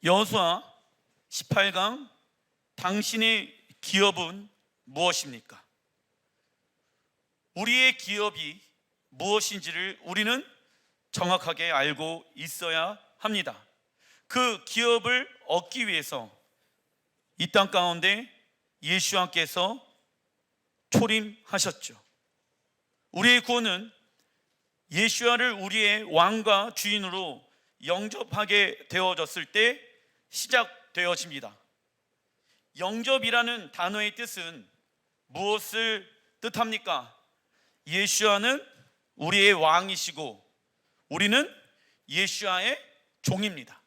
여호수아 18강 당신의 기업은 무엇입니까? 우리의 기업이 무엇인지를 우리는 정확하게 알고 있어야 합니다. 그 기업을 얻기 위해서 이 땅 가운데 예수님께서 초림하셨죠. 우리의 구원은 예수를 우리의 왕과 주인으로 영접하게 되어졌을 때 시작되어집니다. 영접이라는 단어의 뜻은 무엇을 뜻합니까? 예수와는 우리의 왕이시고 우리는 예수와의 종입니다.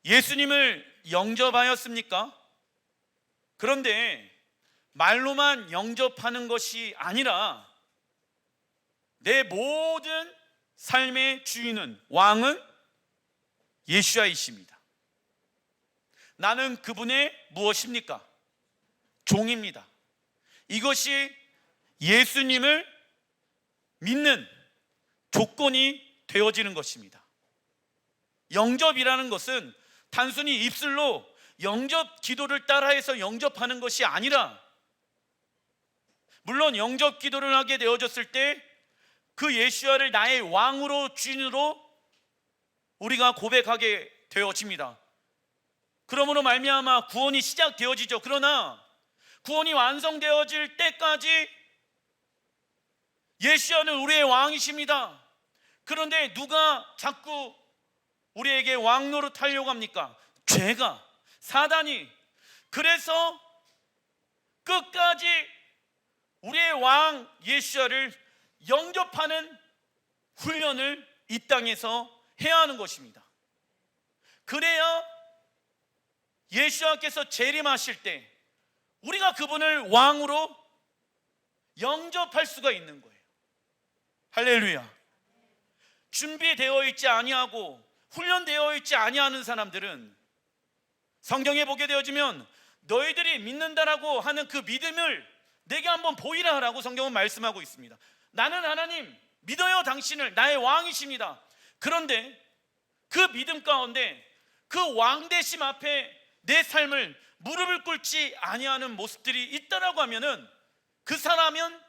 예수님을 영접하였습니까? 그런데 말로만 영접하는 것이 아니라 내 모든 삶의 주인은, 왕은 예수와이십니다. 나는 그분의 무엇입니까? 종입니다. 이것이 예수님을 믿는 조건이 되어지는 것입니다. 영접이라는 것은 단순히 입술로 영접 기도를 따라해서 영접하는 것이 아니라, 물론 영접 기도를 하게 되어졌을 때 그 예수와를 나의 왕으로, 주인으로 우리가 고백하게 되어집니다. 그러므로 말미암아 구원이 시작되어지죠. 그러나 구원이 완성되어질 때까지 예수와는 우리의 왕이십니다. 그런데 누가 자꾸 우리에게 왕 노릇하려고 합니까? 죄가, 사단이. 그래서 끝까지 우리의 왕 예수와를 영접하는 훈련을 이 땅에서 해야 하는 것입니다. 그래야 예수와께서 재림하실 때 우리가 그분을 왕으로 영접할 수가 있는 거예요. 할렐루야. 준비되어 있지 아니하고 훈련되어 있지 아니하는 사람들은 성경에 보게 되어지면 너희들이 믿는다라고 하는 그 믿음을 내게 한번 보이라 하라고 성경은 말씀하고 있습니다. 나는 하나님 믿어요, 당신을 나의 왕이십니다. 그런데 그 믿음 가운데 그 왕되심 앞에 내 삶을 무릎을 꿇지 아니하는 모습들이 있다라고 하면은 그 사람은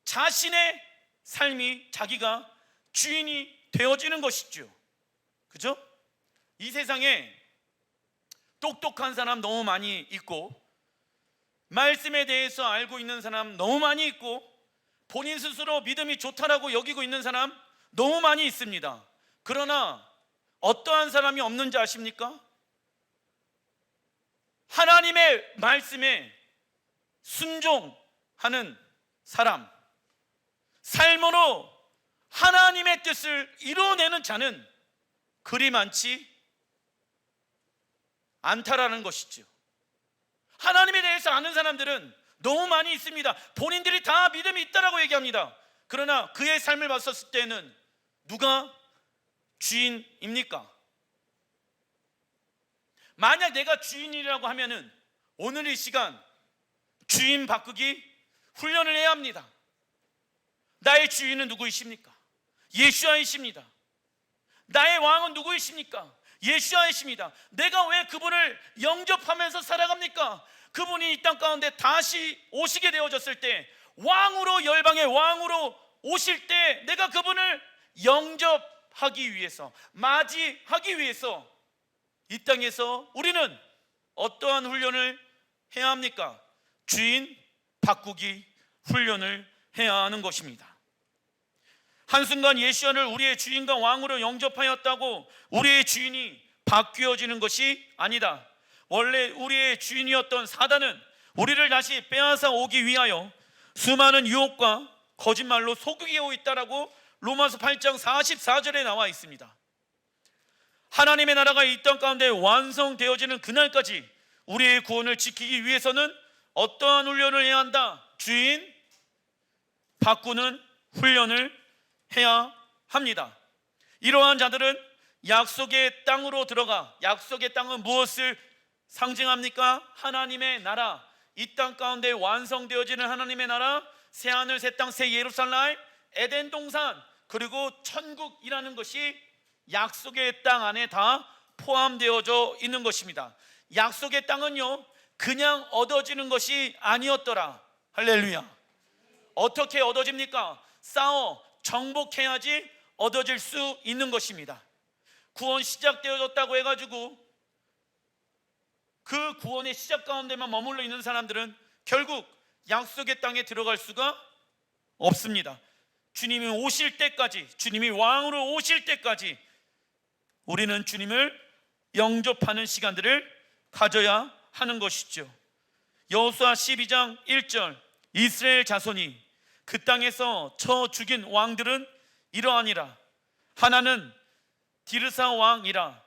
자신의 삶이 자기가 주인이 되어지는 것이죠. 그죠? 이 세상에 똑똑한 사람 너무 많이 있고, 말씀에 대해서 알고 있는 사람 너무 많이 있고, 본인 스스로 믿음이 좋다라고 여기고 있는 사람 너무 많이 있습니다. 그러나 어떠한 사람이 없는지 아십니까? 하나님의 말씀에 순종하는 사람, 삶으로 하나님의 뜻을 이루어내는 자는 그리 많지 않다라는 것이죠. 하나님에 대해서 아는 사람들은 너무 많이 있습니다. 본인들이 다 믿음이 있다라고 얘기합니다. 그러나 그의 삶을 봤었을 때는 누가 주인입니까? 만약 내가 주인이라고 하면은 오늘 이 시간 주인 바꾸기 훈련을 해야 합니다. 나의 주인은 누구이십니까? 예수와이십니다. 나의 왕은 누구이십니까? 예수와이십니다. 내가 왜 그분을 영접하면서 살아갑니까? 그분이 이 땅 가운데 다시 오시게 되어졌을 때, 왕으로, 열방의 왕으로 오실 때 내가 그분을 영접하기 위해서, 맞이하기 위해서 이 땅에서 우리는 어떠한 훈련을 해야 합니까? 주인 바꾸기 훈련을 해야 하는 것입니다. 한순간 예수를 우리의 주인과 왕으로 영접하였다고 우리의 주인이 바뀌어지는 것이 아니다. 원래 우리의 주인이었던 사단은 우리를 다시 빼앗아 오기 위하여 수많은 유혹과 거짓말로 속이고 있다라고 로마서 8장 44절에 나와 있습니다. 하나님의 나라가 이 땅 가운데 완성되어지는 그날까지 우리의 구원을 지키기 위해서는 어떠한 훈련을 해야 한다? 주인 바꾸는 훈련을 해야 합니다. 이러한 자들은 약속의 땅으로 들어가, 약속의 땅은 무엇을 상징합니까? 하나님의 나라, 이 땅 가운데 완성되어지는 하나님의 나라, 새하늘 새 땅 새 예루살렘, 에덴 동산, 그리고 천국이라는 것이 약속의 땅 안에 다 포함되어져 있는 것입니다. 약속의 땅은요, 그냥 얻어지는 것이 아니었더라. 할렐루야. 어떻게 얻어집니까? 싸워 정복해야지 얻어질 수 있는 것입니다. 구원 시작되어졌다고 해가지고 그 구원의 시작 가운데만 머물러 있는 사람들은 결국 약속의 땅에 들어갈 수가 없습니다. 주님이 오실 때까지, 주님이 왕으로 오실 때까지 우리는 주님을 영접하는 시간들을 가져야 하는 것이죠. 여호수아 12장 1절, 이스라엘 자손이 그 땅에서 쳐 죽인 왕들은 이러하니라. 하나는 디르사 왕이라.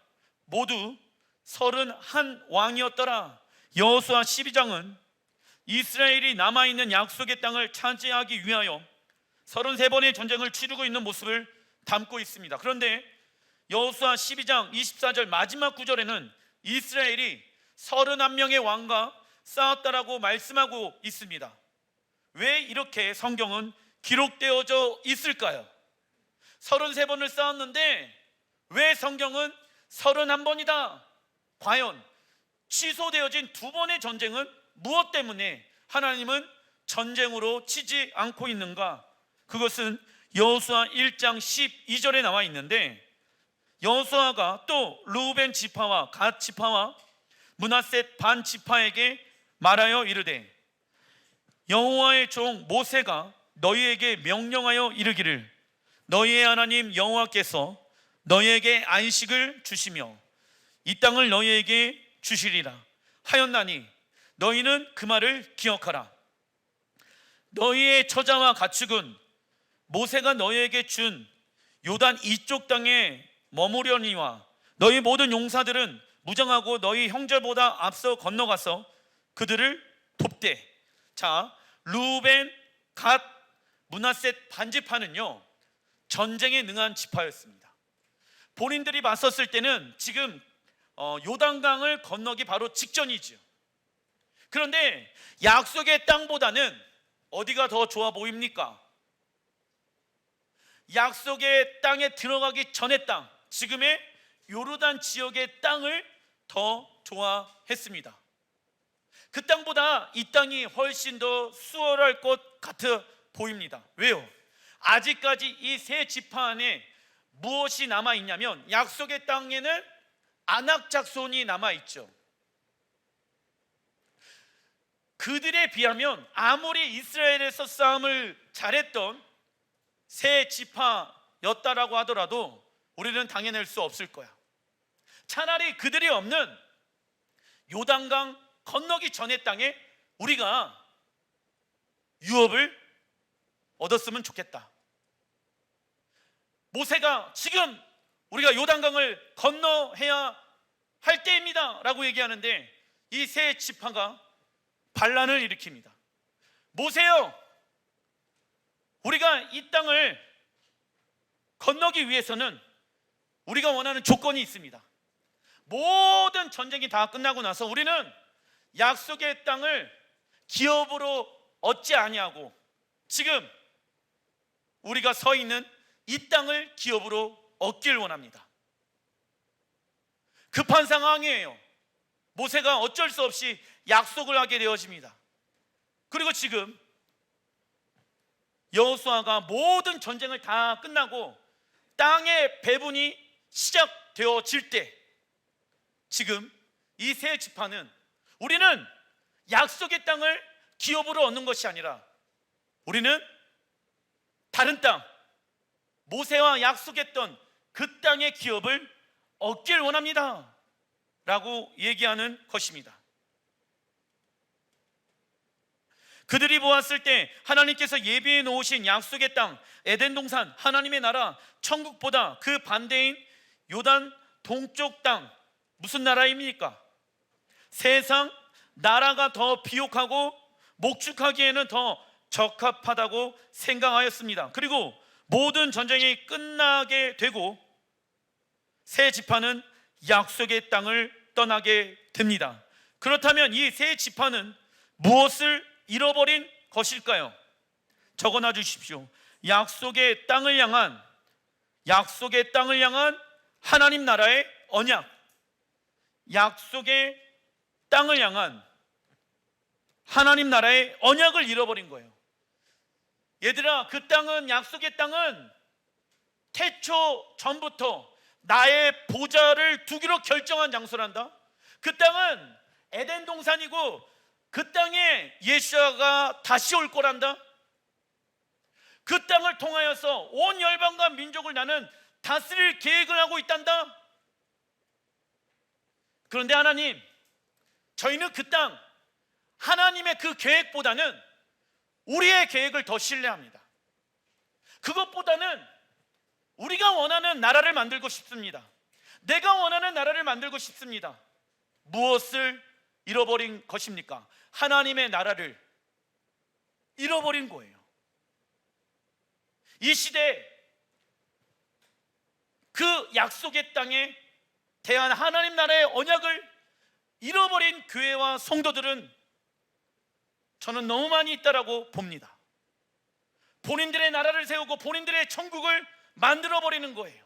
모두 31왕이었더라. 여호수아 12장은 이스라엘이 남아있는 약속의 땅을 차지하기 위하여 33번의 전쟁을 치르고 있는 모습을 담고 있습니다. 그런데 여호수아 12장 24절 마지막 구절에는 이스라엘이 31명의 왕과 싸웠다라고 말씀하고 있습니다. 왜 이렇게 성경은 기록되어져 있을까요? 33번을 싸웠는데 왜 성경은 31번이다? 과연 취소되어진 2번의 전쟁은 무엇 때문에 하나님은 전쟁으로 치지 않고 있는가? 그것은 여호수아 1장 12절에 나와 있는데, 여호수아가 또 르우벤 지파와 갓 지파와 므낫셋 반 지파에게 말하여 이르되, 여호와의 종 모세가 너희에게 명령하여 이르기를 너희의 하나님 여호와께서 너희에게 안식을 주시며 이 땅을 너희에게 주시리라 하였나니 너희는 그 말을 기억하라. 너희의 처자와 가축은 모세가 너희에게 준 요단 이쪽 땅에 머무려니와 너희 모든 용사들은 무장하고 너희 형제보다 앞서 건너가서 그들을 돕되. 자, 르우벤, 갓, 므낫셋 반지파는요 전쟁에 능한 지파였습니다. 본인들이 맞섰을 때는 지금 요단강을 건너기 바로 직전이죠. 그런데 약속의 땅보다는 어디가 더 좋아 보입니까? 약속의 땅에 들어가기 전의 땅, 지금의 요르단 지역의 땅을 더 좋아했습니다. 그 땅보다 이 땅이 훨씬 더 수월할 것 같아 보입니다. 왜요? 아직까지 이 세 지파 안에 무엇이 남아있냐면 약속의 땅에는 아낙 작손이 남아있죠. 그들에 비하면 아무리 이스라엘에서 싸움을 잘했던 세 지파였다라고 하더라도 우리는 당해낼 수 없을 거야. 차라리 그들이 없는 요단강 건너기 전의 땅에 우리가 유업을 얻었으면 좋겠다. 모세가 지금 우리가 요단강을 건너해야 할 때입니다 라고 얘기하는데 이 세 지파가 반란을 일으킵니다. 모세요, 우리가 이 땅을 건너기 위해서는 우리가 원하는 조건이 있습니다. 모든 전쟁이 다 끝나고 나서 우리는 약속의 땅을 기업으로 얻지 아니하고 지금 우리가 서 있는 이 땅을 기업으로 얻길 원합니다. 급한 상황이에요. 모세가 어쩔 수 없이 약속을 하게 되어집니다. 그리고 지금 여호수아가 모든 전쟁을 다 끝나고 땅의 배분이 시작되어질 때 지금 이 세 지파는 우리는 약속의 땅을 기업으로 얻는 것이 아니라 우리는 다른 땅, 모세와 약속했던 그 땅의 기업을 얻길 원합니다 라고 얘기하는 것입니다. 그들이 보았을 때 하나님께서 예비해 놓으신 약속의 땅, 에덴 동산, 하나님의 나라, 천국보다 그 반대인 요단 동쪽 땅, 무슨 나라입니까? 세상 나라가 더 비옥하고 목축하기에는 더 적합하다고 생각하였습니다. 그리고 모든 전쟁이 끝나게 되고 세 지파는 약속의 땅을 떠나게 됩니다. 그렇다면 이 세 지파는 무엇을 잃어버린 것일까요? 적어놔 주십시오. 약속의 땅을 향한 하나님 나라의 언약, 약속의 땅을 향한 하나님 나라의 언약을 잃어버린 거예요. 얘들아, 그 땅은, 약속의 땅은 태초 전부터 나의 보좌를 두기로 결정한 장소란다. 그 땅은 에덴 동산이고 그 땅에 예수아가 다시 올 거란다. 그 땅을 통하여서 온 열방과 민족을 나는 다스릴 계획을 하고 있단다. 그런데 하나님, 저희는 그 땅, 하나님의 그 계획보다는 우리의 계획을 더 신뢰합니다. 그것보다는 우리가 원하는 나라를 만들고 싶습니다. 내가 원하는 나라를 만들고 싶습니다. 무엇을 잃어버린 것입니까? 하나님의 나라를 잃어버린 거예요. 이 시대에 그 약속의 땅에 대한 하나님 나라의 언약을 잃어버린 교회와 성도들은 저는 너무 많이 있다라고 봅니다. 본인들의 나라를 세우고 본인들의 천국을 만들어버리는 거예요.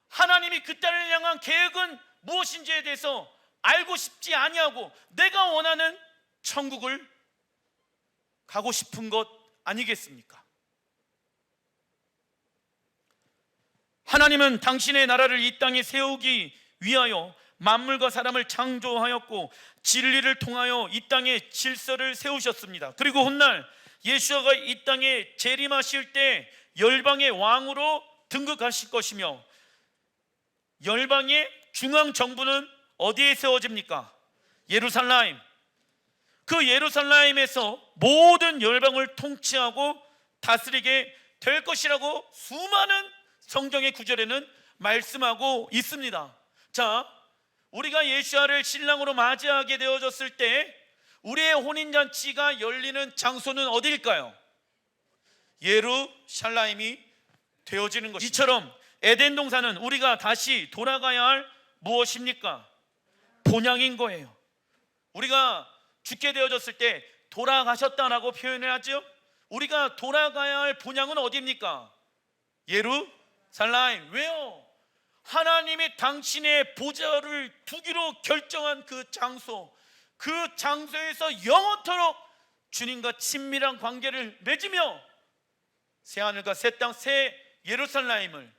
하나님이 그 땅을 향한 계획은 무엇인지에 대해서 알고 싶지 아니하고 내가 원하는 천국을 가고 싶은 것 아니겠습니까? 하나님은 당신의 나라를 이 땅에 세우기 위하여 만물과 사람을 창조하였고 진리를 통하여 이 땅에 질서를 세우셨습니다. 그리고 훗날 예수가 이 땅에 재림하실 때 열방의 왕으로 등극하실 것이며 열방의 중앙 정부는 어디에 세워집니까? 예루살렘. 그 예루살렘에서 모든 열방을 통치하고 다스리게 될 것이라고 수많은 성경의 구절에는 말씀하고 있습니다. 자, 우리가 예수아를 신랑으로 맞이하게 되어졌을 때 우리의 혼인잔치가 열리는 장소는 어디일까요? 예루살렘이 되어지는 것입니다. 이처럼 에덴 동산은 우리가 다시 돌아가야 할 무엇입니까? 본향인 거예요. 우리가 죽게 되어졌을 때 돌아가셨다라고 표현을 하죠. 우리가 돌아가야 할 본향은 어디입니까? 예루살렘. 왜요? 하나님이 당신의 보좌를 두기로 결정한 그 장소, 그 장소에서 영원토록 주님과 친밀한 관계를 맺으며 새 하늘과 새 땅, 새 예루살렘을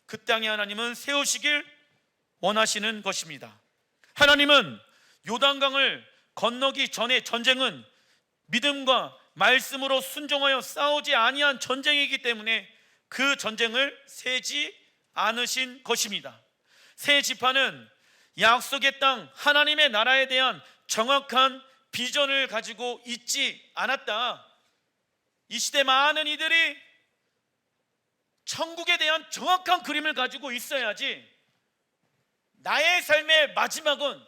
그 땅에 하나님은 세우시길 원하시는 것입니다. 하나님은 요단강을 건너기 전에 전쟁은 믿음과 말씀으로 순종하여 싸우지 아니한 전쟁이기 때문에 그 전쟁을 세지 않으신 것입니다. 새 지파는 약속의 땅 하나님의 나라에 대한 정확한 비전을 가지고 있지 않았다. 이 시대 많은 이들이 천국에 대한 정확한 그림을 가지고 있어야지 나의 삶의 마지막은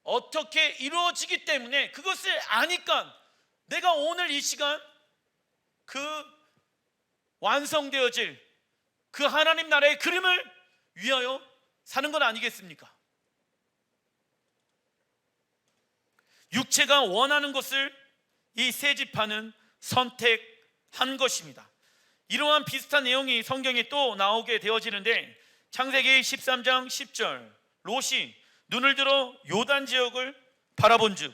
어떻게 이루어지기 때문에 그것을 아니까 내가 오늘 이 시간 그 완성되어질 그 하나님 나라의 그림을 위하여 사는 건 아니겠습니까? 육체가 원하는 것을 이 세 지파는 선택한 것입니다. 이러한 비슷한 내용이 성경에 또 나오게 되어지는데 창세기 13장 10절 롯이 눈을 들어 요단 지역을 바라본즉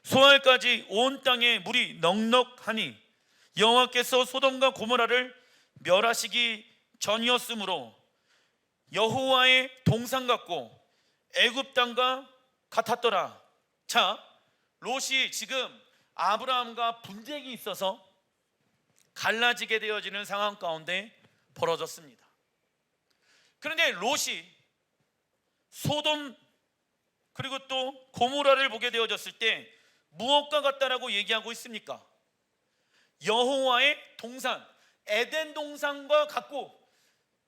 소알까지 온 땅에 물이 넉넉하니 여호와께서 소돔과 고모라를 멸하시기 전이었으므로 여호와의 동산 같고 애굽 땅과 같았더라. 자, 롯이 지금 아브라함과 분쟁이 있어서 갈라지게 되어지는 상황 가운데 벌어졌습니다. 그런데 롯이 소돔 그리고 또 고모라를 보게 되어졌을 때 무엇과 같다라고 얘기하고 있습니까? 여호와의 동산, 에덴 동산과 같고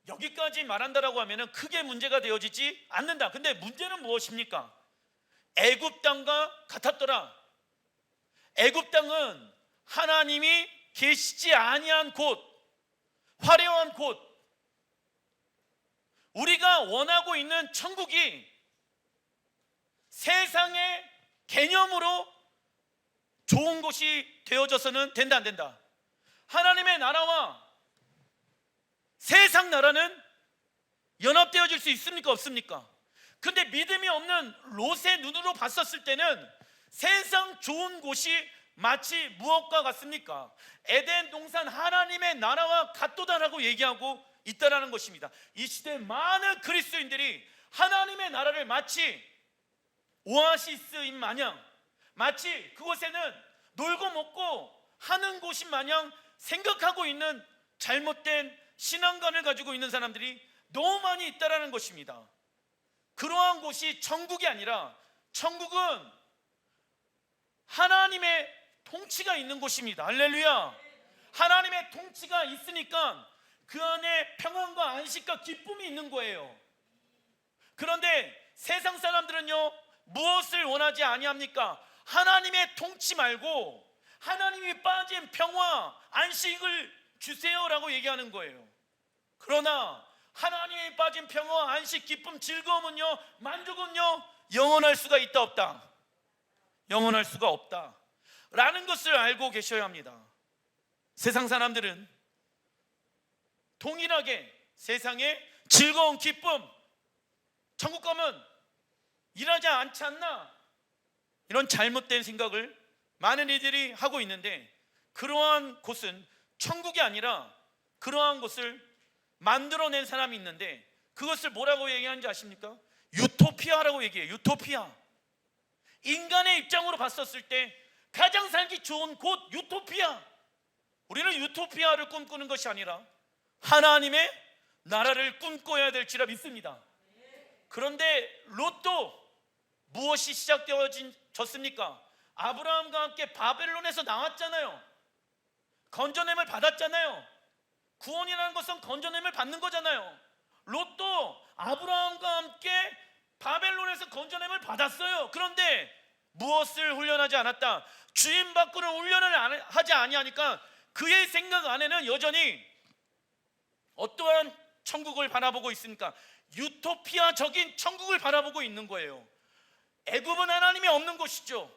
여기까지 말한다라고 하면 크게 문제가 되어지지 않는다. 근데 문제는 무엇입니까? 애굽 땅과 같았더라. 애굽 땅은 하나님이 계시지 아니한 곳, 화려한 곳, 우리가 원하고 있는 천국이 세상의 개념으로 좋은 곳이 되어져서는 된다 안 된다. 하나님의 나라와 세상 나라는 연합되어질 수 있습니까 없습니까? 근데 믿음이 없는 롯의 눈으로 봤었을 때는 세상 좋은 곳이 마치 무엇과 같습니까? 에덴 동산 하나님의 나라와 같도다라고 얘기하고 있다라는 것입니다. 이 시대 많은 그리스도인들이 하나님의 나라를 마치 오아시스인 마냥, 마치 그곳에는 놀고 먹고 하는 곳인 마냥 생각하고 있는 잘못된 신앙관을 가지고 있는 사람들이 너무 많이 있다라는 것입니다. 그러한 곳이 천국이 아니라 천국은 하나님의 통치가 있는 곳입니다. 할렐루야. 하나님의 통치가 있으니까 그 안에 평안과 안식과 기쁨이 있는 거예요. 그런데 세상 사람들은요, 무엇을 원하지 아니합니까? 하나님의 통치 말고 하나님이 빠진 평화, 안식을 주세요라고 얘기하는 거예요. 그러나 하나님이 빠진 평화, 안식, 기쁨, 즐거움은요, 만족은요, 영원할 수가 있다 없다? 영원할 수가 없다 라는 것을 알고 계셔야 합니다. 세상 사람들은 동일하게 세상에 즐거운 기쁨, 천국 가면 일하지 않지 않나, 이런 잘못된 생각을 많은 이들이 하고 있는데, 그러한 곳은 천국이 아니라 그러한 곳을 만들어낸 사람이 있는데, 그것을 뭐라고 얘기하는지 아십니까? 유토피아라고 얘기해요. 유토피아. 인간의 입장으로 봤었을 때 가장 살기 좋은 곳, 유토피아. 우리는 유토피아를 꿈꾸는 것이 아니라 하나님의 나라를 꿈꿔야 될지라 믿습니다. 그런데 롯도 무엇이 시작되어졌습니까? 아브라함과 함께 바벨론에서 나왔잖아요. 건져냄을 받았잖아요. 구원이라는 것은 건져냄을 받는 거잖아요. 롯도 아브라함과 함께 바벨론에서 건져냄을 받았어요. 그런데 무엇을 훈련하지 않았다? 주인 밖으로 훈련을 하지 아니하니까 그의 생각 안에는 여전히 어떠한 천국을 바라보고 있습니까? 유토피아적인 천국을 바라보고 있는 거예요. 애굽은 하나님이 없는 곳이죠.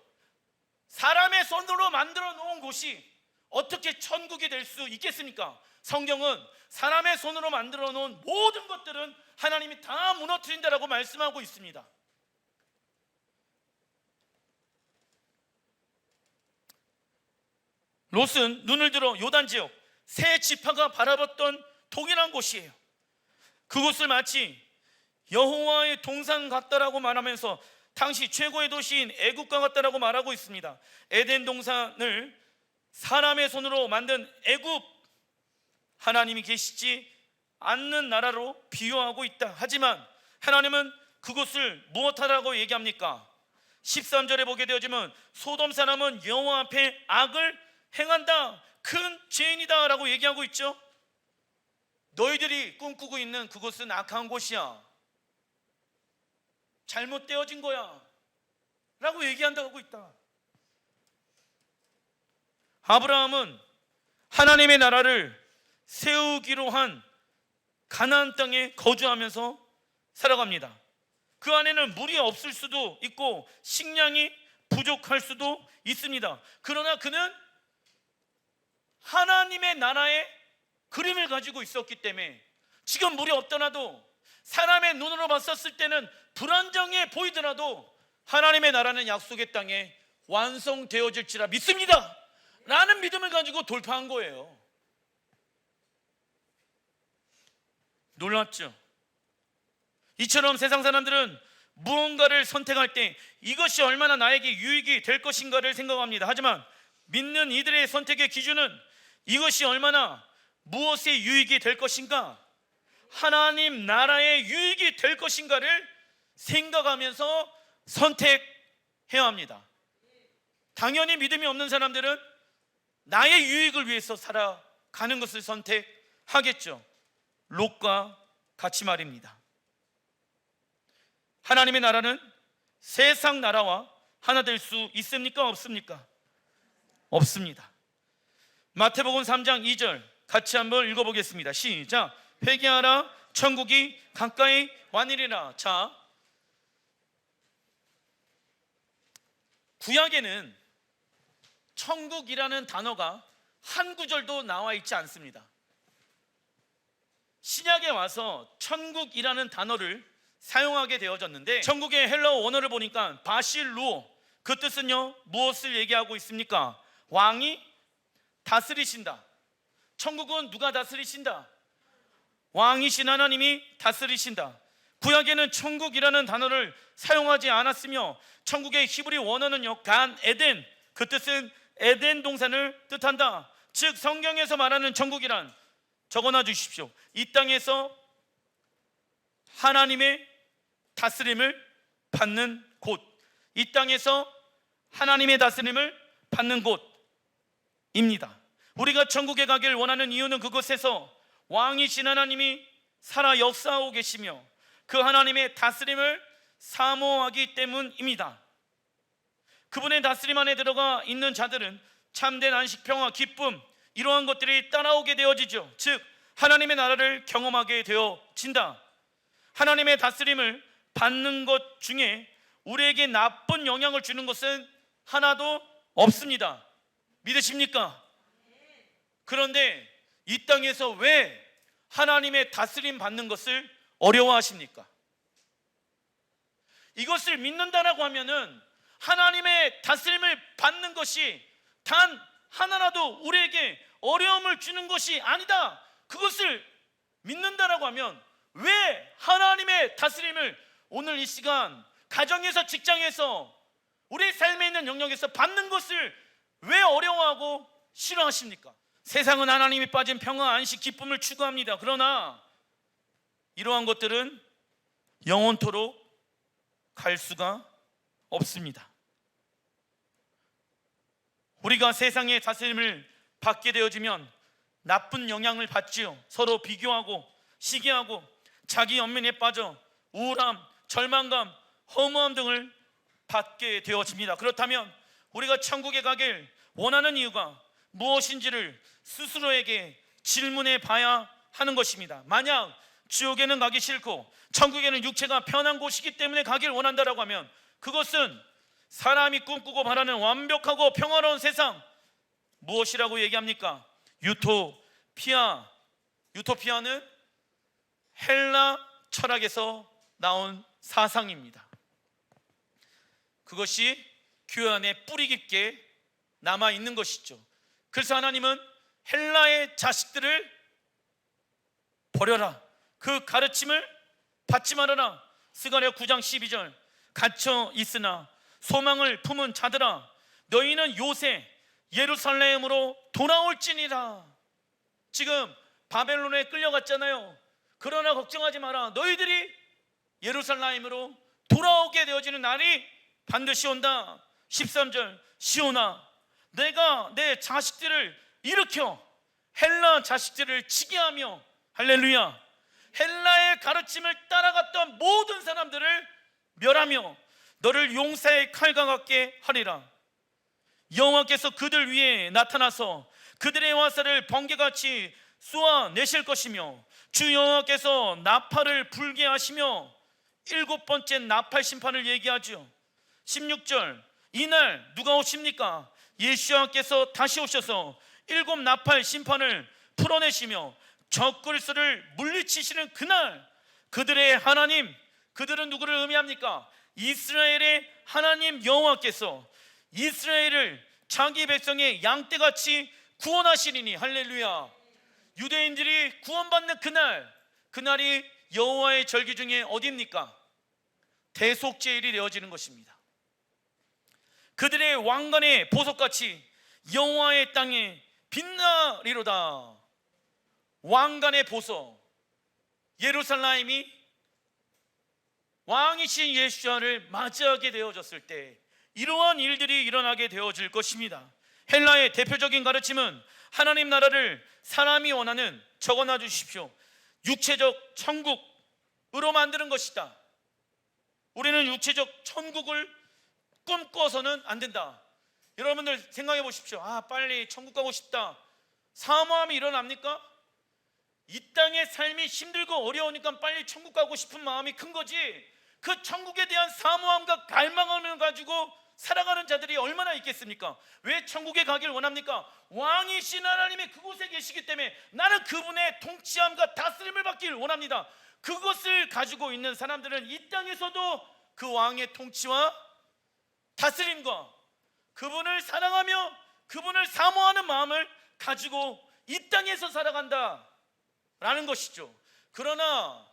사람의 손으로 만들어 놓은 곳이 어떻게 천국이 될 수 있겠습니까? 성경은 사람의 손으로 만들어 놓은 모든 것들은 하나님이 다 무너뜨린다라고 말씀하고 있습니다. 롯은 눈을 들어 요단 지역 세 지파가 바라봤던 동일한 곳이에요. 그곳을 마치 여호와의 동산 같다라고 말하면서 당시 최고의 도시인 애국과 같다라고 말하고 있습니다. 에덴 동산을 사람의 손으로 만든 애국, 하나님이 계시지 않는 나라로 비유하고 있다. 하지만 하나님은 그곳을 무엇하라고 얘기합니까? 13절에 보게 되어지면 소돔 사람은 여호와 앞에 악을 행한다, 큰 죄인이다 라고 얘기하고 있죠. 너희들이 꿈꾸고 있는 그곳은 악한 곳이야, 잘못되어진 거야 라고 얘기한다고 있다. 아브라함은 하나님의 나라를 세우기로 한 가나안 땅에 거주하면서 살아갑니다. 그 안에는 물이 없을 수도 있고 식량이 부족할 수도 있습니다. 그러나 그는 하나님의 나라의 그림을 가지고 있었기 때문에 지금 물이 없더라도, 사람의 눈으로 봤었을 때는 불안정해 보이더라도 하나님의 나라는 약속의 땅에 완성되어질지라 믿습니다 라는 믿음을 가지고 돌파한 거예요. 놀랍죠? 이처럼 세상 사람들은 무언가를 선택할 때 이것이 얼마나 나에게 유익이 될 것인가를 생각합니다. 하지만 믿는 이들의 선택의 기준은 이것이 얼마나 무엇의 유익이 될 것인가, 하나님 나라의 유익이 될 것인가를 생각하면서 선택해야 합니다. 당연히 믿음이 없는 사람들은 나의 유익을 위해서 살아가는 것을 선택하겠죠. 롯과 같이 말입니다. 하나님의 나라는 세상 나라와 하나 될 수 있습니까? 없습니까? 없습니다. 마태복음 3장 2절 같이 한번 읽어보겠습니다. 시작. 회개하라, 천국이 가까이 왔느니라. 자, 구약에는 천국이라는 단어가 한 구절도 나와 있지 않습니다. 신약에 와서 천국이라는 단어를 사용하게 되어졌는데, 천국의 헬라어 원어를 보니까 바실루오, 그 뜻은요 무엇을 얘기하고 있습니까? 왕이 다스리신다. 천국은 누가 다스리신다? 왕이신 하나님이 다스리신다. 구약에는 천국이라는 단어를 사용하지 않았으며, 천국의 히브리 원어는요 간 에덴, 그 뜻은 에덴 동산을 뜻한다. 즉 성경에서 말하는 천국이란, 적어놔 주십시오, 이 땅에서 하나님의 다스림을 받는 곳, 이 땅에서 하나님의 다스림을 받는 곳입니다. 우리가 천국에 가길 원하는 이유는 그곳에서 왕이신 하나님이 살아 역사하고 계시며 그 하나님의 다스림을 사모하기 때문입니다. 그분의 다스림 안에 들어가 있는 자들은 참된 안식, 평화, 기쁨, 이러한 것들이 따라오게 되어지죠. 즉 하나님의 나라를 경험하게 되어진다. 하나님의 다스림을 받는 것 중에 우리에게 나쁜 영향을 주는 것은 하나도 없습니다. 믿으십니까? 그런데 이 땅에서 왜 하나님의 다스림 받는 것을 어려워하십니까? 이것을 믿는다라고 하면은 하나님의 다스림을 받는 것이 단 하나라도 우리에게 어려움을 주는 것이 아니다. 그것을 믿는다라고 하면 왜 하나님의 다스림을 오늘 이 시간 가정에서, 직장에서, 우리 삶에 있는 영역에서 받는 것을 왜 어려워하고 싫어하십니까? 세상은 하나님이 빠진 평화, 안식, 기쁨을 추구합니다. 그러나 이러한 것들은 영원토록 갈 수가 없습니다. 우리가 세상의 다스림을 받게 되어지면 나쁜 영향을 받지요. 서로 비교하고 시기하고 자기 연민에 빠져 우울함, 절망감, 허무함 등을 받게 되어집니다. 그렇다면 우리가 천국에 가길 원하는 이유가 무엇인지를 스스로에게 질문해 봐야 하는 것입니다. 만약 지옥에는 가기 싫고 천국에는 육체가 편한 곳이기 때문에 가길 원한다라고 하면 그것은 사람이 꿈꾸고 바라는 완벽하고 평화로운 세상, 무엇이라고 얘기합니까? 유토피아. 유토피아는 헬라 철학에서 나온 사상입니다. 그것이 교회 안에 뿌리 깊게 남아있는 것이죠. 그래서 하나님은 헬라의 자식들을 버려라, 그 가르침을 받지 말아라. 스가랴 9장 12절, 갇혀 있으나 소망을 품은 자들아, 너희는 요새 예루살렘으로 돌아올지니라. 지금 바벨론에 끌려갔잖아요. 그러나 걱정하지 마라. 너희들이 예루살렘으로 돌아오게 되어지는 날이 반드시 온다. 13절, 시온아, 내가 내 자식들을 일으켜 헬라 자식들을 치게 하며, 할렐루야, 헬라의 가르침을 따라갔던 모든 사람들을 멸하며 너를 용사의 칼과 같게 하리라. 여호와께서 그들 위에 나타나서 그들의 화살을 번개같이 쏘아내실 것이며 주 여호와께서 나팔을 불게 하시며, 일곱 번째 나팔 심판을 얘기하죠. 16절, 이날 누가 오십니까? 예수와께서 다시 오셔서 일곱 나팔 심판을 풀어내시며 적그리스도를 물리치시는 그날, 그들의 하나님, 그들은 누구를 의미합니까? 이스라엘의 하나님 여호와께서 이스라엘을 자기 백성의 양떼같이 구원하시리니, 할렐루야. 유대인들이 구원받는 그날, 그날이 여호와의 절기 중에 어디입니까? 대속제일이 되어지는 것입니다. 그들의 왕관의 보석같이 여호와의 땅에 빛나리로다. 왕관의 보석, 예루살렘이 왕이신 예수를 맞이하게 되어졌을 때 이러한 일들이 일어나게 되어질 것입니다. 헬라의 대표적인 가르침은 하나님 나라를 사람이 원하는, 적어놔 주십시오, 육체적 천국으로 만드는 것이다. 우리는 육체적 천국을 꿈꿔서는 안 된다. 여러분들 생각해 보십시오. 빨리 천국 가고 싶다. 사모함이 일어납니까? 이 땅의 삶이 힘들고 어려우니까 빨리 천국 가고 싶은 마음이 큰 거지, 그 천국에 대한 사모함과 갈망을 가지고 살아가는 자들이 얼마나 있겠습니까? 왜 천국에 가길 원합니까? 왕이신 하나님이 그곳에 계시기 때문에 나는 그분의 통치함과 다스림을 받길 원합니다. 그것을 가지고 있는 사람들은 이 땅에서도 그 왕의 통치와 다스림과 그분을 사랑하며 그분을 사모하는 마음을 가지고 이 땅에서 살아간다라는 것이죠. 그러나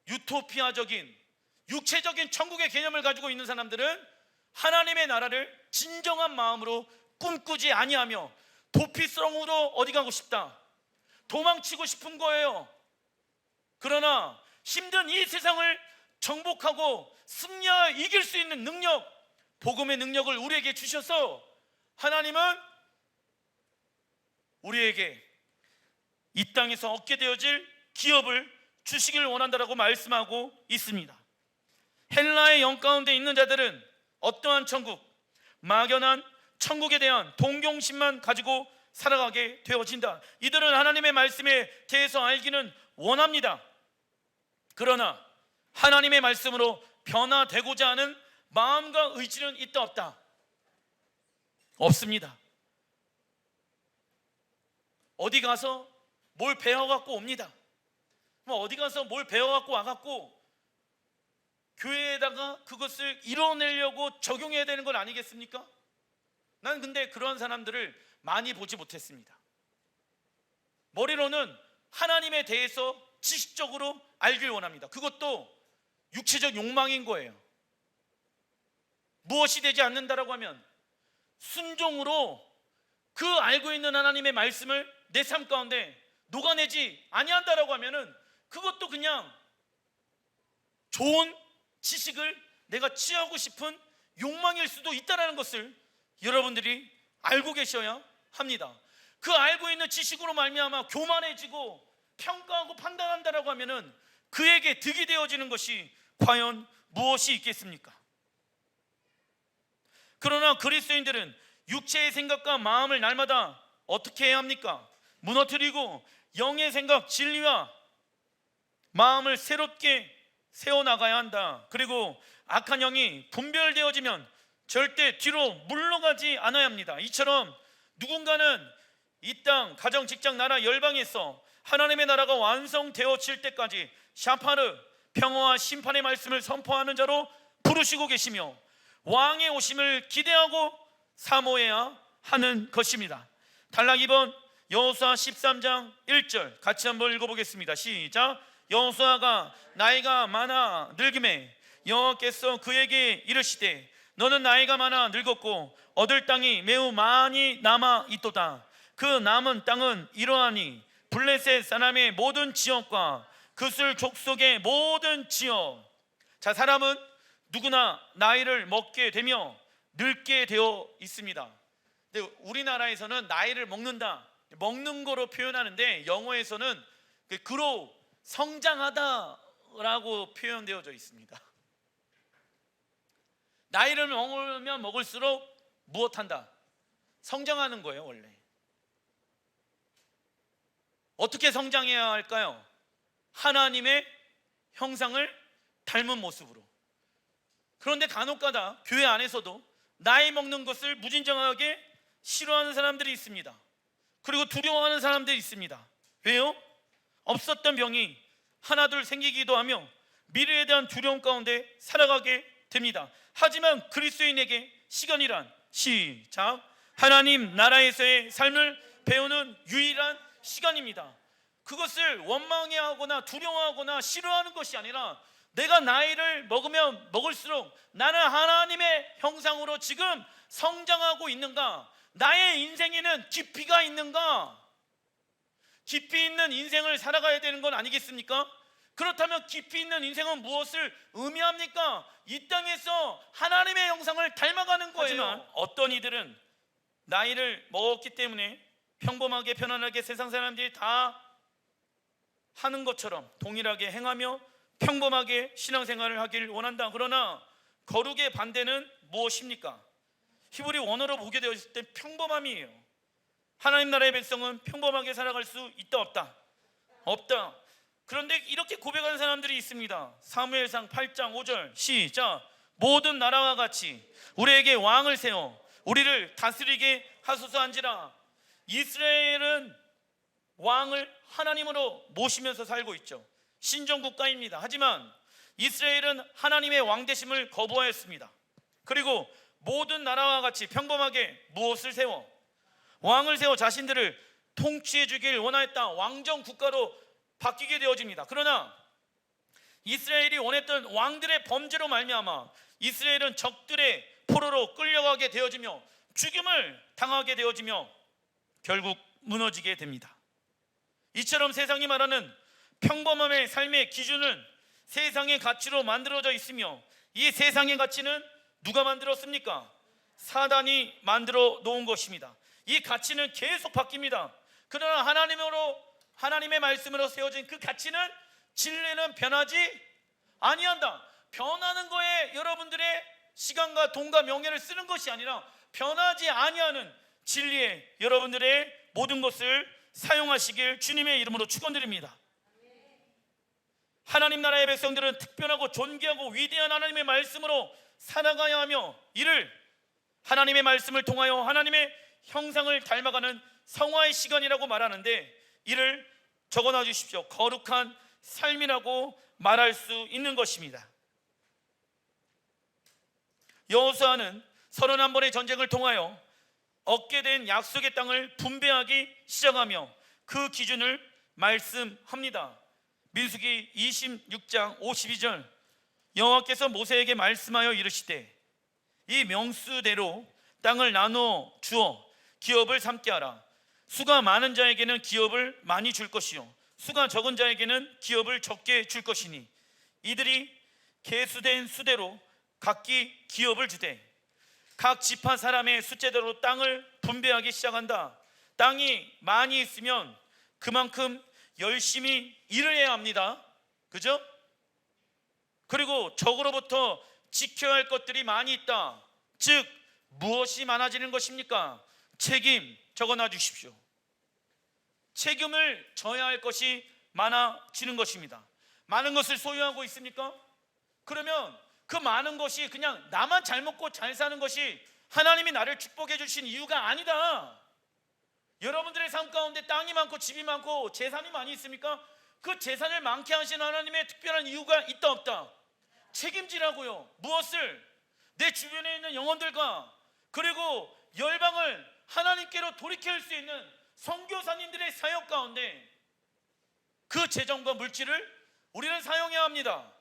유토피아적인 육체적인 천국의 개념을 가지고 있는 사람들은 하나님의 나라를 진정한 마음으로 꿈꾸지 아니하며 도피성으로 어디 가고 싶다, 도망치고 싶은 거예요. 그러나 힘든 이 세상을 정복하고 승리하여 이길 수 있는 능력, 복음의 능력을 우리에게 주셔서 하나님은 우리에게 이 땅에서 얻게 되어질 기업을 주시길 원한다라고 말씀하고 있습니다. 헬라의 영 가운데 있는 자들은 어떠한 천국, 막연한 천국에 대한 동경심만 가지고 살아가게 되어진다. 이들은 하나님의 말씀에 대해서 알기는 원합니다. 그러나 하나님의 말씀으로 변화되고자 하는 마음과 의지는 있다 없다? 없습니다. 어디 가서 뭘 배워갖고 옵니다. 어디 가서 뭘 배워갖고 와갖고 교회에다가 그것을 이뤄내려고 적용해야 되는 건 아니겠습니까? 난 근데 그런 사람들을 많이 보지 못했습니다. 머리로는 하나님에 대해서 지식적으로 알길 원합니다. 그것도 육체적 욕망인 거예요. 무엇이 되지 않는다라고 하면 순종으로 그 알고 있는 하나님의 말씀을 내 삶 가운데 녹아내지 아니한다라고 하면은 그것도 그냥 좋은 지식을 내가 취하고 싶은 욕망일 수도 있다는 것을 여러분들이 알고 계셔야 합니다. 그 알고 있는 지식으로 말미암아 교만해지고 평가하고 판단한다라고 하면은 그에게 득이 되어지는 것이 과연 무엇이 있겠습니까? 그러나 그리스도인들은 육체의 생각과 마음을 날마다 어떻게 해야 합니까? 무너뜨리고 영의 생각, 진리와 마음을 새롭게 세워나가야 한다. 그리고 악한 영이 분별되어지면 절대 뒤로 물러가지 않아야 합니다. 이처럼 누군가는 이 땅, 가정, 직장, 나라, 열방에서 하나님의 나라가 완성되어질 때까지 샤파르, 평화와 심판의 말씀을 선포하는 자로 부르시고 계시며 왕의 오심을 기대하고 사모해야 하는 것입니다. 단락 2번 여호수아 13장 1절 같이 한번 읽어보겠습니다. 시작. 여호수아가 나이가 많아 늙음에 여호와께서 그에게 이르시되 너는 나이가 많아 늙었고 얻을 땅이 매우 많이 남아 있도다. 그 남은 땅은 이러하니 블레셋 사람의 모든 지역과 그술 족속의 모든 지역. 자, 사람은 누구나 나이를 먹게 되며 늙게 되어 있습니다. 근데 우리나라에서는 나이를 먹는다, 먹는 거로 표현하는데 영어에서는 grow, 성장하다라고 표현되어져 있습니다. 나이를 먹으면 먹을수록 무엇한다? 성장하는 거예요. 원래 어떻게 성장해야 할까요? 하나님의 형상을 닮은 모습으로. 그런데 간혹가다 교회 안에서도 나이 먹는 것을 무진장하게 싫어하는 사람들이 있습니다. 그리고 두려워하는 사람들이 있습니다. 왜요? 없었던 병이 하나둘 생기기도 하며 미래에 대한 두려움 가운데 살아가게 됩니다. 하지만 그리스도인에게 시간이란 시작 하나님 나라에서의 삶을 배우는 유일한 시간입니다. 그것을 원망해하거나 두려워하거나 싫어하는 것이 아니라 내가 나이를 먹으면 먹을수록 나는 하나님의 형상으로 지금 성장하고 있는가? 나의 인생에는 깊이가 있는가? 깊이 있는 인생을 살아가야 되는 건 아니겠습니까? 그렇다면 깊이 있는 인생은 무엇을 의미합니까? 이 땅에서 하나님의 형상을 닮아가는 거예요. 하지만 어떤 이들은 나이를 먹었기 때문에 평범하게 편안하게 세상 사람들이 다 하는 것처럼 동일하게 행하며 평범하게 신앙생활을 하길 원한다. 그러나 거룩의 반대는 무엇입니까? 히브리 원어로 보게 되었을 때 평범함이에요. 하나님 나라의 백성은 평범하게 살아갈 수 있다 없다? 없다. 그런데 이렇게 고백하는 사람들이 있습니다. 사무엘상 8장 5절 시작 모든 나라와 같이 우리에게 왕을 세워 우리를 다스리게 하소서 한지라. 이스라엘은 왕을 하나님으로 모시면서 살고 있죠. 신정국가입니다. 하지만 이스라엘은 하나님의 왕되심을 거부하였습니다. 그리고 모든 나라와 같이 평범하게 무엇을 세워? 왕을 세워 자신들을 통치해 주길 원하였다. 왕정 국가로 바뀌게 되어집니다. 그러나 이스라엘이 원했던 왕들의 범죄로 말미암아 이스라엘은 적들의 포로로 끌려가게 되어지며 죽임을 당하게 되어지며 결국 무너지게 됩니다. 이처럼 세상이 말하는 평범함의 삶의 기준은 세상의 가치로 만들어져 있으며 이 세상의 가치는 누가 만들었습니까? 사단이 만들어 놓은 것입니다. 이 가치는 계속 바뀝니다. 그러나 하나님의 말씀으로 세워진 그 가치는, 진리는 변하지 아니한다. 변하는 거에 여러분들의 시간과 돈과 명예를 쓰는 것이 아니라 변하지 아니하는 진리에 여러분들의 모든 것을 사용하시길 주님의 이름으로 축원드립니다. 하나님 나라의 백성들은 특별하고 존귀하고 위대한 하나님의 말씀으로 살아가야 하며, 이를 하나님의 말씀을 통하여 하나님의 형상을 닮아가는 성화의 시간이라고 말하는데, 이를 적어놔 주십시오. 거룩한 삶이라고 말할 수 있는 것입니다. 여호수아는 31번의 전쟁을 통하여 얻게 된 약속의 땅을 분배하기 시작하며 그 기준을 말씀합니다. 민수기 26장 52절, 여호와께서 모세에게 말씀하여 이르시되 이 명수대로 땅을 나누어 주어 기업을 삼게 하라. 수가 많은 자에게는 기업을 많이 줄 것이요 수가 적은 자에게는 기업을 적게 줄 것이니 이들이 계수된 수대로 각기 기업을 주되 각 지파 사람의 숫자대로 땅을 분배하기 시작한다. 땅이 많이 있으면 그만큼 열심히 일을 해야 합니다. 그죠? 그리고 적으로부터 지켜야 할 것들이 많이 있다. 즉 무엇이 많아지는 것입니까? 책임 적어놔 주십시오. 책임을 져야 할 것이 많아지는 것입니다. 많은 것을 소유하고 있습니까? 그러면 그 많은 것이 그냥 나만 잘 먹고 잘 사는 것이 하나님이 나를 축복해 주신 이유가 아니다. 여러분들의 삶 가운데 땅이 많고 집이 많고 재산이 많이 있습니까? 그 재산을 많게 하신 하나님의 특별한 이유가 있다 없다? 책임지라고요. 무엇을? 내 주변에 있는 영혼들과 그리고 열방을 하나님께로 돌이킬 수 있는 선교사님들의 사역 가운데 그 재정과 물질을 우리는 사용해야 합니다.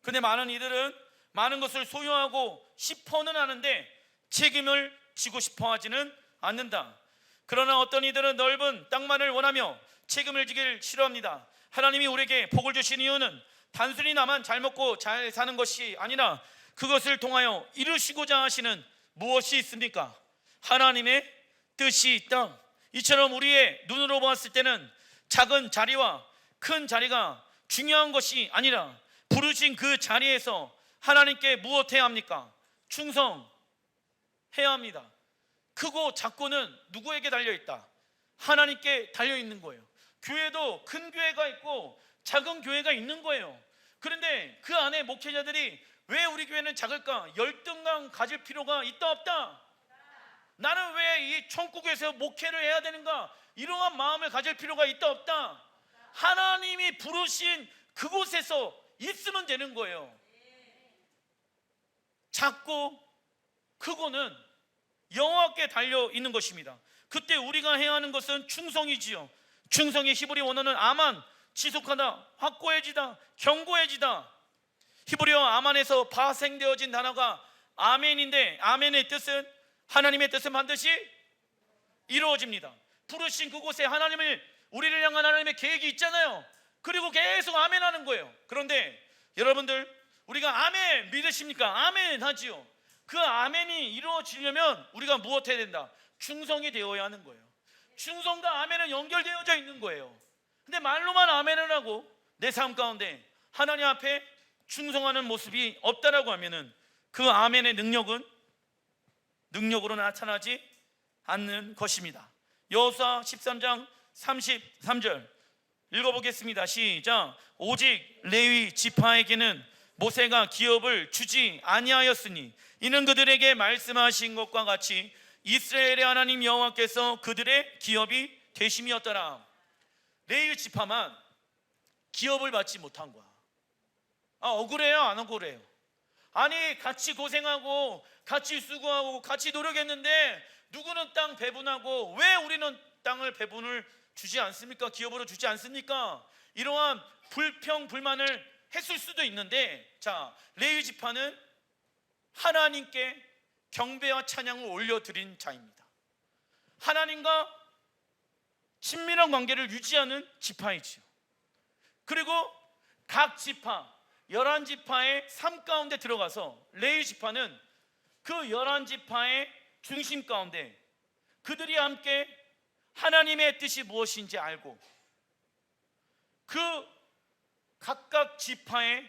근데 많은 이들은 많은 것을 소유하고 싶어는 하는데 책임을 지고 싶어 하지는 않는다. 그러나 어떤 이들은 넓은 땅만을 원하며 책임을 지길 싫어합니다. 하나님이 우리에게 복을 주신 이유는 단순히 나만 잘 먹고 잘 사는 것이 아니라 그것을 통하여 이루시고자 하시는 무엇이 있습니까? 하나님의 뜻이 있다. 이처럼 우리의 눈으로 보았을 때는 작은 자리와 큰 자리가 중요한 것이 아니라 부르신 그 자리에서 하나님께 무엇해야 합니까? 충성해야 합니다. 크고 작고는 누구에게 달려있다? 하나님께 달려있는 거예요. 교회도 큰 교회가 있고 작은 교회가 있는 거예요. 그런데 그 안에 목회자들이 왜 우리 교회는 작을까? 열등감 가질 필요가 있다 없다? 나는 왜 이 천국에서 목회를 해야 되는가? 이러한 마음을 가질 필요가 있다 없다? 하나님이 부르신 그곳에서 있으면 되는 거예요. 작고 크고는 여호와께 달려 있는 것입니다. 그때 우리가 해야 하는 것은 충성이지요. 충성의 히브리 원어는 아만, 지속하다, 확고해지다, 견고해지다. 히브리어 아만에서 파생되어진 단어가 아멘인데, 아멘의 뜻은 하나님의 뜻은 반드시 이루어집니다. 부르신 그곳에 우리를 향한 하나님의 계획이 있잖아요. 그리고 계속 아멘 하는 거예요. 그런데 여러분들, 우리가 아멘 믿으십니까? 아멘 하지요. 그 아멘이 이루어지려면 우리가 무엇 해야 된다? 충성이 되어야 하는 거예요. 충성과 아멘은 연결되어져 있는 거예요. 근데 말로만 아멘을 하고 내 삶 가운데 하나님 앞에 충성하는 모습이 없다라고 하면은 그 아멘의 능력으로 나타나지 않는 것입니다. 여호수아 13장 33절 읽어보겠습니다. 시작. 오직 레위 지파에게는 모세가 기업을 주지 아니하였으니 이는 그들에게 말씀하신 것과 같이 이스라엘의 하나님 여호와께서 그들의 기업이 되심이었더라. 레위 지파만 기업을 받지 못한 거야. 억울해요? 안 억울해요? 아니, 같이 고생하고 같이 수고하고 같이 노력했는데 누구는 땅 배분하고 왜 우리는 땅을 배분을 주지 않습니까? 기업으로 주지 않습니까? 이러한 불평 불만을 했을 수도 있는데, 자, 레위 지파는 하나님께 경배와 찬양을 올려드린 자입니다. 하나님과 친밀한 관계를 유지하는 지파이지요. 그리고 각 지파 11지파의 삶 가운데 들어가서 레위 지파는 그 11지파의 중심 가운데 그들이 함께 하나님의 뜻이 무엇인지 알고 그 각각 지파에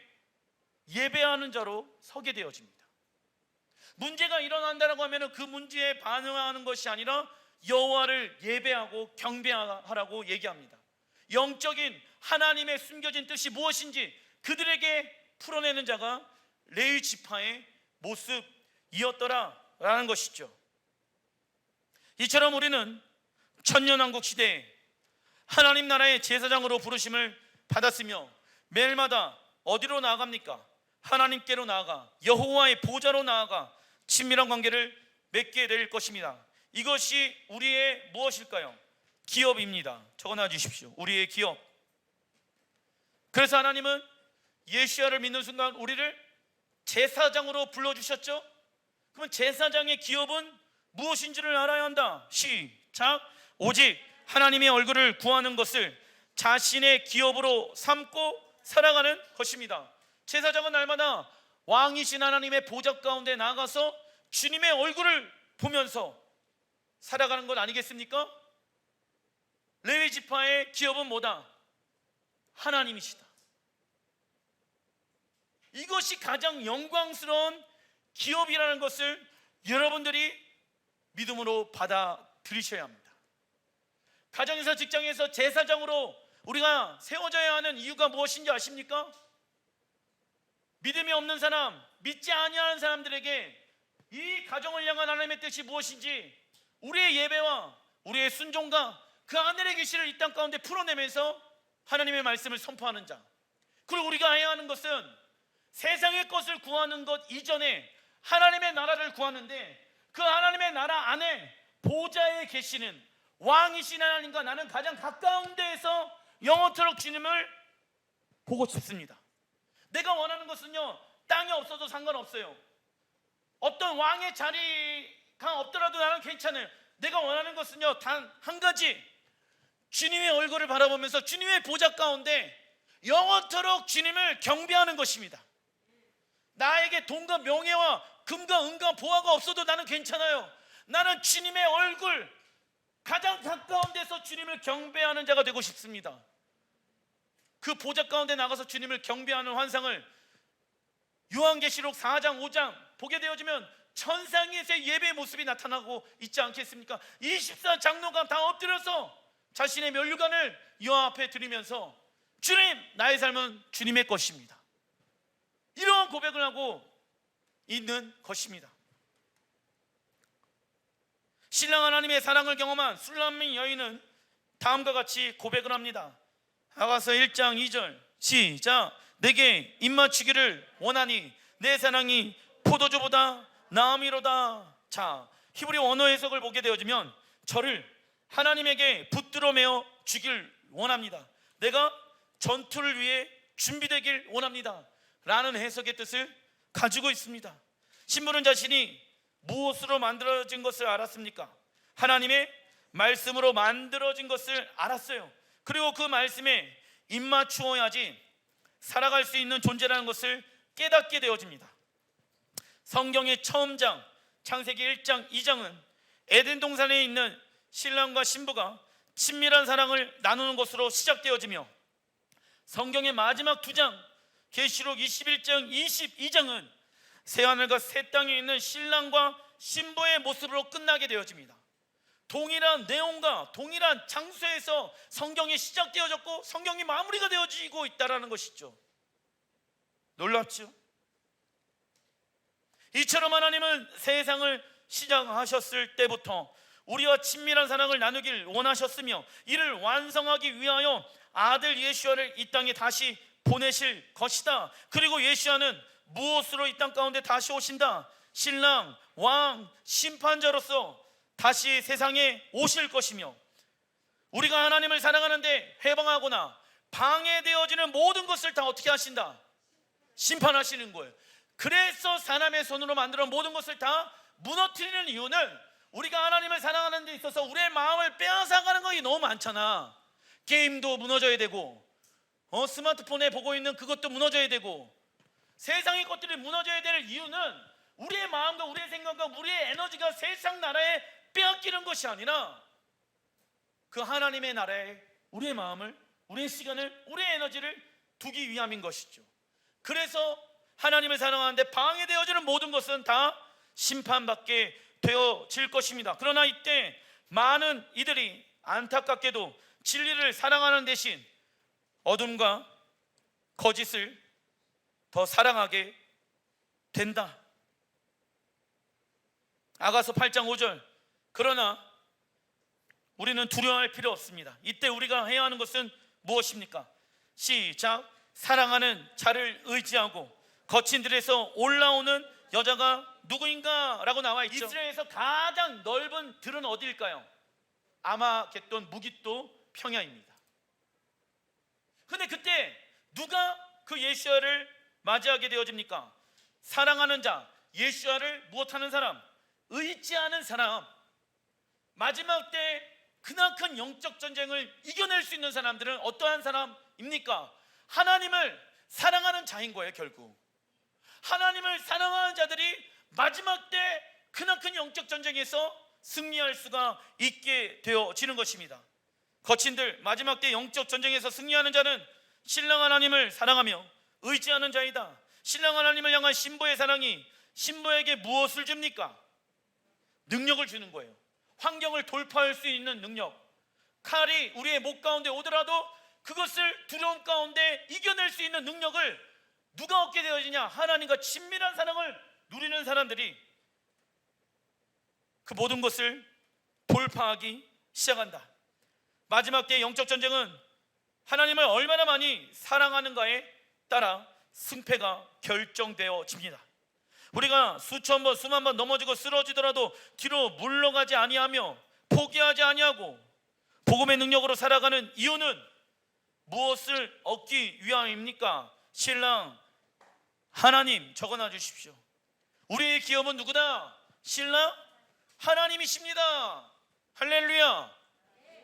예배하는 자로 서게 되어집니다. 문제가 일어난다고 하면 그 문제에 반응하는 것이 아니라 여호와를 예배하고 경배하라고 얘기합니다. 영적인 하나님의 숨겨진 뜻이 무엇인지 그들에게 풀어내는 자가 레위 지파의 모습이었더라라는 것이죠. 이처럼 우리는 천년왕국 시대에 하나님 나라의 제사장으로 부르심을 받았으며 매일마다 어디로 나아갑니까? 하나님께로 나아가 여호와의 보좌로 나아가 친밀한 관계를 맺게 될 것입니다. 이것이 우리의 무엇일까요? 기업입니다. 적어놔 주십시오. 우리의 기업. 그래서 하나님은 예수야를 믿는 순간 우리를 제사장으로 불러주셨죠? 그러면 제사장의 기업은 무엇인지를 알아야 한다. 시작. 오직 하나님의 얼굴을 구하는 것을 자신의 기업으로 삼고 살아가는 것입니다. 제사장은 날마다 왕이신 하나님의 보좌 가운데 나가서 주님의 얼굴을 보면서 살아가는 것 아니겠습니까? 레위 지파의 기업은 뭐다? 하나님이시다. 이것이 가장 영광스러운 기업이라는 것을 여러분들이 믿음으로 받아들이셔야 합니다. 가정에서 직장에서 제사장으로 우리가 세워져야 하는 이유가 무엇인지 아십니까? 믿음이 없는 사람, 믿지 아니하는 사람들에게 이 가정을 향한 하나님의 뜻이 무엇인지 우리의 예배와 우리의 순종과 그 하늘의 계시를 이 땅 가운데 풀어내면서 하나님의 말씀을 선포하는 자. 그리고 우리가 해야 하는 것은 세상의 것을 구하는 것 이전에 하나님의 나라를 구하는데, 그 하나님의 나라 안에 보좌에 계시는 왕이신 하나님과 나는 가장 가까운 데에서 영원토록 주님을 보고 싶습니다. 내가 원하는 것은요, 땅이 없어도 상관없어요. 어떤 왕의 자리가 없더라도 나는 괜찮아요. 내가 원하는 것은요, 단 한 가지, 주님의 얼굴을 바라보면서 주님의 보좌 가운데 영원토록 주님을 경배하는 것입니다. 나에게 돈과 명예와 금과 은과 보화가 없어도 나는 괜찮아요. 나는 주님의 얼굴, 가장 가까운 데서 주님을 경배하는 자가 되고 싶습니다. 그 보좌 가운데 나가서 주님을 경배하는 환상을 요한계시록 4장 5장 보게 되어지면 천상에서의 예배의 모습이 나타나고 있지 않겠습니까? 24장로가 다 엎드려서 자신의 면류관을 여호와 앞에 드리면서 주님, 나의 삶은 주님의 것입니다, 이러한 고백을 하고 있는 것입니다. 신랑 하나님의 사랑을 경험한 술람미 여인은 다음과 같이 고백을 합니다. 아가서 1장 2절 시작. 내게 입맞추기를 원하니 내 사랑이 포도주보다 나음이로다. 자, 히브리 원어 해석을 보게 되어지면 저를 하나님에게 붙들어 매어 주길 원합니다, 내가 전투를 위해 준비되길 원합니다 라는 해석의 뜻을 가지고 있습니다. 신부는 자신이 무엇으로 만들어진 것을 알았습니까? 하나님의 말씀으로 만들어진 것을 알았어요. 그리고 그 말씀에 입맞추어야지 살아갈 수 있는 존재라는 것을 깨닫게 되어집니다. 성경의 처음 장 창세기 1장 2장은 에덴 동산에 있는 신랑과 신부가 친밀한 사랑을 나누는 것으로 시작되어지며, 성경의 마지막 2장 계시록 21장 22장은 새하늘과 새 땅에 있는 신랑과 신부의 모습으로 끝나게 되어집니다. 동일한 내용과 동일한 장소에서 성경이 시작되어졌고 성경이 마무리가 되어지고 있다는 것이죠. 놀랍죠? 이처럼 하나님은 세상을 시작하셨을 때부터 우리와 친밀한 사랑을 나누길 원하셨으며 이를 완성하기 위하여 아들 예수아를 이 땅에 다시 보내실 것이다. 그리고 예수아는 무엇으로 이 땅 가운데 다시 오신다? 신랑, 왕, 심판자로서 다시 세상에 오실 것이며, 우리가 하나님을 사랑하는데 해방하거나 방해되어지는 모든 것을 다 어떻게 하신다? 심판하시는 거예요. 그래서 사람의 손으로 만들어 모든 것을 다 무너뜨리는 이유는 우리가 하나님을 사랑하는 데 있어서 우리의 마음을 빼앗아가는 것이 너무 많잖아. 게임도 무너져야 되고, 스마트폰에 보고 있는 그것도 무너져야 되고, 세상의 것들이 무너져야 될 이유는 우리의 마음과 우리의 생각과 우리의 에너지가 세상 나라에 빼앗기는 것이 아니라 그 하나님의 나라에 우리의 마음을, 우리의 시간을, 우리의 에너지를 두기 위함인 것이죠. 그래서 하나님을 사랑하는데 방해되어지는 모든 것은 다 심판받게 되어질 것입니다. 그러나 이때 많은 이들이 안타깝게도 진리를 사랑하는 대신 어둠과 거짓을 더 사랑하게 된다. 아가서 8장 5절, 그러나 우리는 두려워할 필요 없습니다. 이때 우리가 해야 하는 것은 무엇입니까? 시작. 사랑하는 자를 의지하고 거친 들에서 올라오는 여자가 누구인가? 라고 나와 있죠. 이스라엘에서 가장 넓은 들은 어디일까요? 아마겟돈, 무깃도, 평야입니다. 근데 그때 누가 그 예수아를 맞이하게 되어집니까? 사랑하는 자, 예수아를 무엇하는 사람? 의지하는 사람. 마지막 때 크나큰 영적 전쟁을 이겨낼 수 있는 사람들은 어떠한 사람입니까? 하나님을 사랑하는 자인 거예요. 결국 하나님을 사랑하는 자들이 마지막 때 크나큰 영적 전쟁에서 승리할 수가 있게 되어지는 것입니다. 거친들, 마지막 때 영적 전쟁에서 승리하는 자는 신랑 하나님을 사랑하며 의지하는 자이다. 신랑 하나님을 향한 신부의 사랑이 신부에게 무엇을 줍니까? 능력을 주는 거예요. 환경을 돌파할 수 있는 능력. 칼이 우리의 목 가운데 오더라도 그것을 두려움 가운데 이겨낼 수 있는 능력을 누가 얻게 되어지냐? 하나님과 친밀한 사랑을 누리는 사람들이 그 모든 것을 돌파하기 시작한다. 마지막 때의 영적 전쟁은 하나님을 얼마나 많이 사랑하는가에 따라 승패가 결정되어집니다. 우리가 수천 번, 수만 번 넘어지고 쓰러지더라도 뒤로 물러가지 아니하며 포기하지 아니하고 복음의 능력으로 살아가는 이유는 무엇을 얻기 위함입니까? 신랑 하나님, 적어놔 주십시오. 우리의 기업은 누구다? 신랑 하나님이십니다. 할렐루야.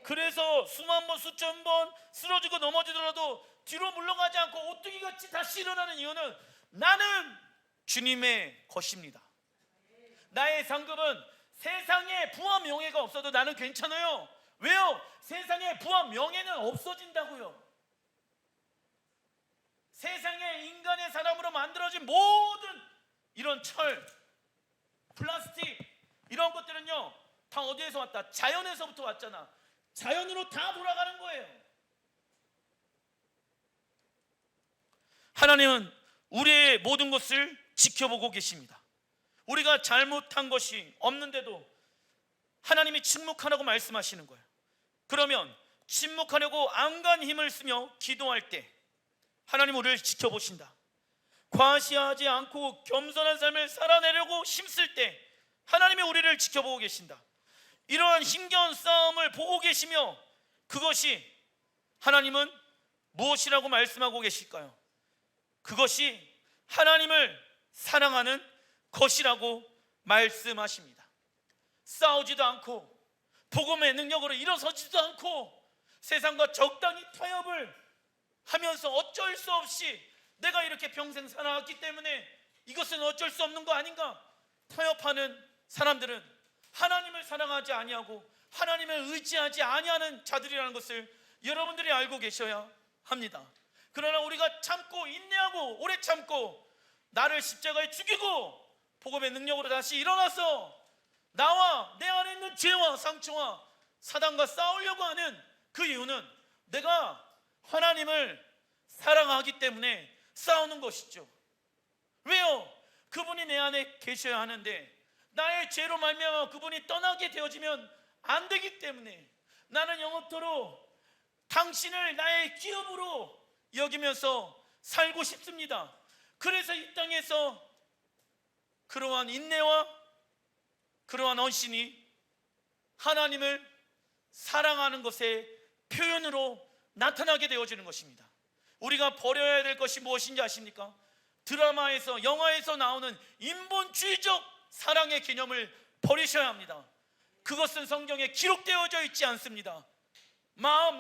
그래서 수만 번, 수천 번 쓰러지고 넘어지더라도 뒤로 물러가지 않고 오뚜기같이 다시 일어나는 이유는 나는 주님의 것입니다. 나의 상급은 세상에 부와 명예가 없어도 나는 괜찮아요. 왜요? 세상에 부와 명예는 없어진다고요. 세상에 인간의 사람으로 만들어진 모든 이런 철, 플라스틱 이런 것들은요 다 어디에서 왔다? 자연에서부터 왔잖아. 자연으로 다 돌아가는 거예요. 하나님은 우리의 모든 것을 지켜보고 계십니다. 우리가 잘못한 것이 없는데도 하나님이 침묵하라고 말씀하시는 거예요. 그러면 침묵하려고 안간 힘을 쓰며 기도할 때 하나님 우리를 지켜보신다. 과시하지 않고 겸손한 삶을 살아내려고 힘쓸 때 하나님이 우리를 지켜보고 계신다. 이러한 힘겨운 싸움을 보고 계시며 그것이 하나님은 무엇이라고 말씀하고 계실까요? 그것이 하나님을 사랑하는 것이라고 말씀하십니다. 싸우지도 않고 복음의 능력으로 일어서지도 않고 세상과 적당히 타협을 하면서 어쩔 수 없이 내가 이렇게 평생 살아왔기 때문에 이것은 어쩔 수 없는 거 아닌가 타협하는 사람들은 하나님을 사랑하지 아니하고 하나님을 의지하지 아니하는 자들이라는 것을 여러분들이 알고 계셔야 합니다. 그러나 우리가 참고 인내하고 오래 참고 나를 십자가에 죽이고 복음의 능력으로 다시 일어나서 나와 내 안에 있는 죄와 상처와 사단과 싸우려고 하는 그 이유는 내가 하나님을 사랑하기 때문에 싸우는 것이죠. 왜요? 그분이 내 안에 계셔야 하는데 나의 죄로 말미암아 그분이 떠나게 되어지면 안 되기 때문에 나는 영원토록 당신을 나의 기업으로 여기면서 살고 싶습니다. 그래서 이 땅에서 그러한 인내와 그러한 헌신이 하나님을 사랑하는 것의 표현으로 나타나게 되어지는 것입니다. 우리가 버려야 될 것이 무엇인지 아십니까? 드라마에서, 영화에서 나오는 인본주의적 사랑의 개념을 버리셔야 합니다. 그것은 성경에 기록되어져 있지 않습니다.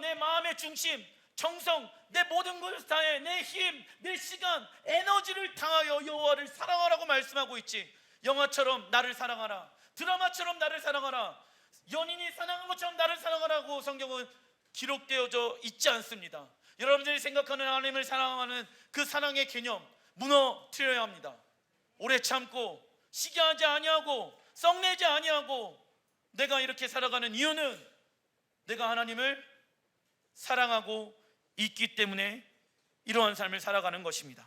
내 마음의 중심, 정성, 내 모든 것을 다해 내 힘, 내 시간, 에너지를 다하여 여호와를 사랑하라고 말씀하고 있지, 영화처럼 나를 사랑하라, 드라마처럼 나를 사랑하라, 연인이 사랑한 것처럼 나를 사랑하라고 성경은 기록되어져 있지 않습니다. 여러분들이 생각하는 하나님을 사랑하는 그 사랑의 개념 무너뜨려야 합니다. 오래 참고 시기하지 아니하고 썩내지 아니하고 내가 이렇게 살아가는 이유는 내가 하나님을 사랑하고 있기 때문에 이러한 삶을 살아가는 것입니다.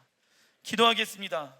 기도하겠습니다.